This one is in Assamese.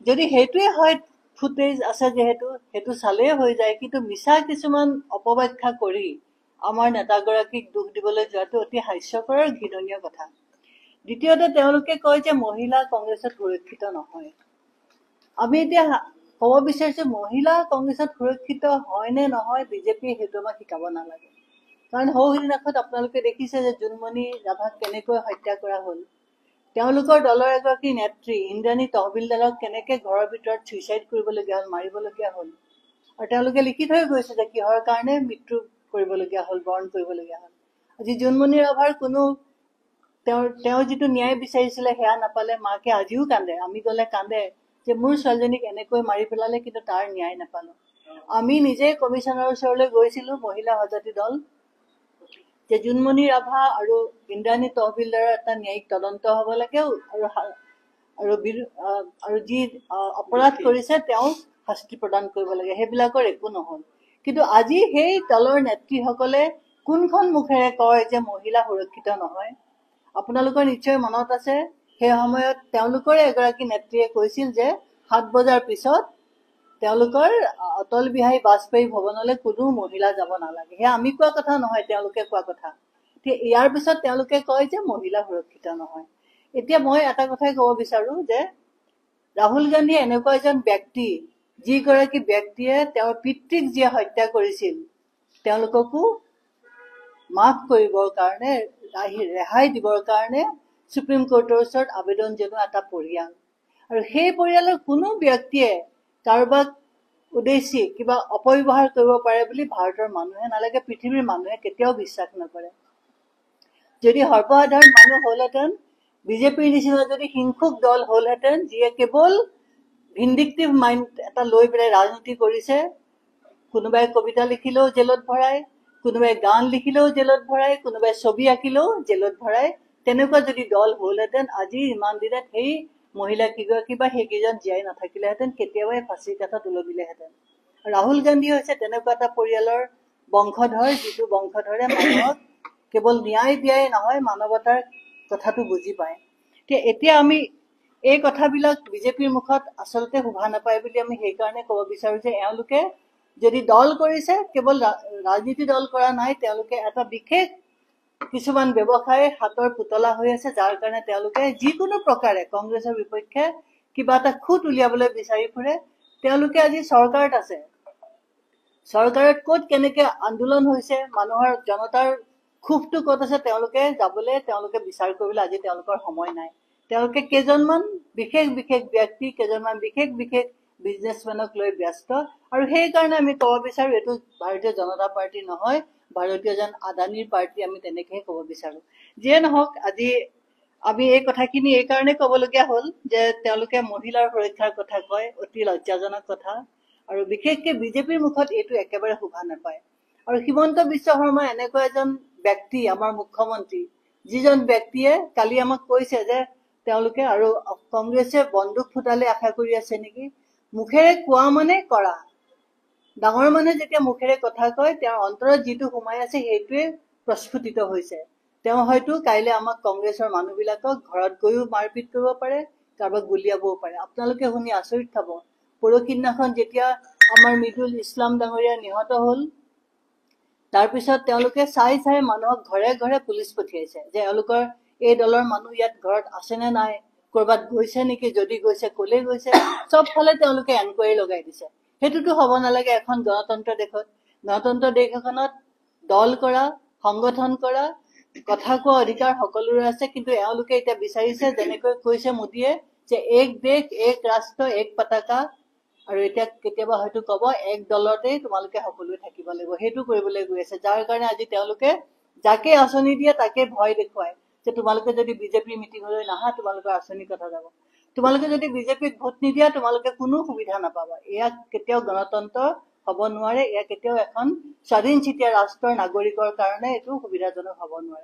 যদি সেইটোৱে হয় ফুটেজ আছে যেহেতু সেইটো চালেই হৈ যায়, কিন্তু মিছা কিছুমান অপব্যাখ্যা কৰি আমাৰ নেতাগৰাকীক দুখ দিবলৈ যোৱাটো অতি হাস্যকৰ আৰু ঘৃণনীয় কথা। দ্বিতীয়তে তেওঁলোকে কয় যে মহিলা কংগ্ৰেছত সুৰক্ষিত নহয়। আমি এতিয়া ক'ব বিচাৰিছো মহিলা কংগ্ৰেছত সুৰক্ষিত হয় নে নহয় বিজেপিয়ে সেইটো আমাক শিকাব নালাগে। কাৰণ সৌ সিদিনাখন আপোনালোকে দেখিছে যে জোনমণি ৰাভাক কেনেকৈ হত্যা কৰা হ'ল। তেওঁলোকৰ দলৰ এগৰাকী নেত্ৰী ইন্দ্ৰাণী তহবিলদাৰক কেনেকৈ ঘৰৰ ভিতৰত ছুইচাইড কৰিবলগীয়া হ'ল, মাৰিবলগীয়া হ'ল। আৰু তেওঁলোকে লিখি থৈ গৈছে যে কিহৰ কাৰণে মৃত্যু কৰিবলগীয়া হ'ল, বৰণ কৰিবলগীয়া হ'ল। আজি জোনমণি ৰাভাৰ কোনো তেওঁ যিটো ন্যায় বিচাৰিছিলে সেয়া নাপালে। মাকে আজিও কান্দে, আমি গ'লে কান্দে যে মোৰ ছোৱালীজনীক এনেকৈ মাৰি পেলালে, কিন্তু তাৰ ন্যায় নাপালো। আমি নিজে কমিশনাৰৰ ওচৰলৈ গৈছিলো, মহিলা সজাতি দল, যে জোনমণি ৰাভা আৰু ইন্দ্ৰাণী তহবিলদাৰৰ এটা ন্যায়িক তদন্ত হ'ব লাগে আৰু যি অপৰাধ কৰিছে তেওঁক শাস্তি প্ৰদান কৰিব লাগে। সেইবিলাকৰ একো নহল। কিন্তু আজি সেই দলৰ নেত্ৰীসকলে কোনখন মুখেৰে কয় যে মহিলা সুৰক্ষিত নহয়? আপোনালোকৰ নিশ্চয় মনত আছে সেই সময়ত তেওঁলোকৰে এগৰাকী নেত্ৰীয়ে কৈছিল যে 7 বজাৰ পিছত তেওঁলোকৰ অটল বিহাৰী বাজপেয়ী ভৱনলৈ কোনো মহিলা যাব নালাগে। সেয়া আমি কোৱা কথা নহয়, তেওঁলোকে কোৱা কথা। ইয়াৰ পিছত তেওঁলোকে কয় যে মহিলা সুৰক্ষিত নহয়। এতিয়া মই এটা কথাই ক'ব বিচাৰো যে ৰাহুল গান্ধী এনেকুৱা এজন ব্যক্তি, যিগৰাকী ব্যক্তিয়ে তেওঁৰ পিতৃক যিয়ে হত্যা কৰিছিল তেওঁলোককো মাফ কৰিবৰ কাৰণে, ৰেহাই দিবৰ কাৰণে সুপ্ৰিম কোৰ্টৰ ওচৰত আবেদন জনোৱা এটা পৰিয়াল। আৰু সেই পৰিয়ালৰ কোনো ব্যক্তিয়ে কাৰোবাক উদ্দেশ্যি কিবা অপব্যৱহাৰ কৰিব পাৰে বুলি ভাৰতৰ মানুহে নালাগে, পৃথিৱীৰ মানুহে কেতিয়াও বিশ্বাস নকৰে। যদি সৰ্বসাধাৰণ মানুহ হ'লহেঁতেন, বিজেপিৰ নিচিনা যদি হিংসুক দল হ'লহেঁতেন যিয়ে কেৱল ভিণ্ডিকটিভ মাইণ্ড এটা লৈ পেলাই ৰাজনীতি কৰিছে, কোনোবাই কবিতা লিখিলেও জেলত ভৰাই, কোনোবাই গান লিখিলেও জেলত ভৰাই, কোনোবাই ছবি আঁকিলেও জেলত ভৰাই, তেনেকুৱা যদি দল হ'লহেঁতেন আজি ইমান দিনত সেই মহিলা কেইগৰাকী বা সেইকেইজন জীয়াই নাথাকিলেহেঁতেন, কেতিয়াবাই ফাঁচীৰ কাঠত উলমিলেহেঁতেন। ৰাহুল গান্ধী হৈছে তেনেকুৱা এটা পৰিয়ালৰ বংশধৰ, যিটো বংশধৰে মানুহক কেৱল ন্যায় দিয়াই নহয়, মানৱতাৰ কথাটো বুজি পায়। এতিয়া আমি এই কথাবিলাক বিজেপিৰ মুখত আচলতে শোভা নাপায় বুলি আমি সেইকাৰণে ক'ব বিচাৰো যে এওঁলোকে যদি দল কৰিছে, কেৱল ৰাজনীতি দল কৰা নাই, তেওঁলোকে এটা বিশেষ কিছুমান ব্যৱসায় হাতৰ পুতলা হৈ আছে, যাৰ কাৰণে তেওঁলোকে যিকোনো প্ৰকাৰে কংগ্ৰেছৰ বিপক্ষে কিবা এটা খুঁত উলিয়াবলৈ বিচাৰি ফুৰে। তেওঁলোকে আজি চৰকাৰত আছে, চৰকাৰত ক'ত কেনেকে আন্দোলন হৈছে, মানুহৰ জনতাৰ ক্ষোভটো ক'ত আছে, তেওঁলোকে বিচাৰ কৰিবলৈ আজি তেওঁলোকৰ সময় নাই। তেওঁলোকে কেইজনমান বিশেষ ব্যক্তি, কেইজনমান বিশেষ বিজনেছমেনক লৈ ব্যস্ত। আৰু সেইকাৰণে আমি ক'ব বিচাৰো এইটো ভাৰতীয় জনতা পাৰ্টি নহয়, ভাৰতীয় জন আদানীৰ পাৰ্টি, আমি তেনেকেহে ক'ব বিচাৰো। যিয়ে নহওক, আজি আমি এই কথাখিনি এই কাৰণে ক'বলগীয়া হ'ল যে তেওঁলোকে মহিলাৰ সুৰক্ষাৰ কথা কয়, অতি লজ্জাজনক কথা। আৰু বিশেষকে বিজেপিৰ মুখত এইটো একেবাৰে শোভা নাপায়। আৰু হিমন্ত বিশ্ব শৰ্মা এনেকুৱা এজন ব্যক্তি, আমাৰ মুখ্যমন্ত্ৰী, যিজন ব্যক্তিয়ে কালি আমাক কৈছে যে তেওঁলোকে আৰু কংগ্ৰেছে বন্দুক ফুটালে আশা কৰি আছে নেকি। মুখেৰে কোৱা মানে কৰা। ডাঙৰ মানুহে যেতিয়া মুখেৰে কথা কয়, তেওঁৰ অন্তৰত যিটো সোমাই আছে সেইটোৱে প্ৰস্ফুটিত হৈছে। তেওঁ হয়তো কাইলৈ আমাক কংগ্ৰেছৰ মানুহবিলাকক ঘৰত গৈও মাৰপিট কৰিব পাৰে, কাৰোবাক গুলিয়াবও পাৰে। আপোনালোকে শুনি আচৰিত খাব, পৰহিদিনাখন যেতিয়া আমাৰ মৃদুল ইছলাম ডাঙৰীয়া নিহত হ'ল, তাৰপিছত তেওঁলোকে চাই মানুহক ঘৰে ঘৰে পুলিচ পঠিয়াইছে যে এওঁলোকৰ এই দলৰ মানুহ ইয়াত ঘৰত আছে নে নাই, কৰবাত গৈছে নেকি, যদি গৈছে কলে গৈছে, চবফালে তেওঁলোকে এনকুৱাৰী লগাই দিছে। সেইটোতো হ'ব নালাগে এখন গণতন্ত্ৰ দেশত। গণতন্ত্ৰ দেশ এখনত দল কৰা, সংগঠন কৰা, কথা কোৱা অধিকাৰ সকলোৰে আছে। কিন্তু এওঁলোকে এতিয়া বিচাৰিছে, যেনেকৈ কৈছে মোদীয়ে, যে এক দেশ, এক ৰাষ্ট্ৰ, এক পতাকা, আৰু এতিয়া কেতিয়াবা হয়তো ক'ব এক দলতেই তোমালোকে সকলোৱে থাকিব লাগিব। সেইটো কৰিবলৈ গৈ আছে, যাৰ কাৰণে আজি তেওঁলোকে যাকে আঁচনি দিয়ে তাকে ভয় দেখুৱায় যে তোমালোকে যদি বিজেপিৰ মিটিঙলৈ নাহা, তোমালোকৰ আঁচনিৰ কথা যাব। তোমালোকে যদি বিজেপিক ভোট নিদিয়া, তোমালোকে কোনো সুবিধা নাপাবা। এয়া কেতিয়াও গণতন্ত্ৰ হ'ব নোৱাৰে, এয়া কেতিয়াও এখন স্বাধীন চিতিয়া ৰাষ্ট্ৰৰ নাগৰিকৰ কাৰণে এইটো সুবিধাজনক হ'ব নোৱাৰে।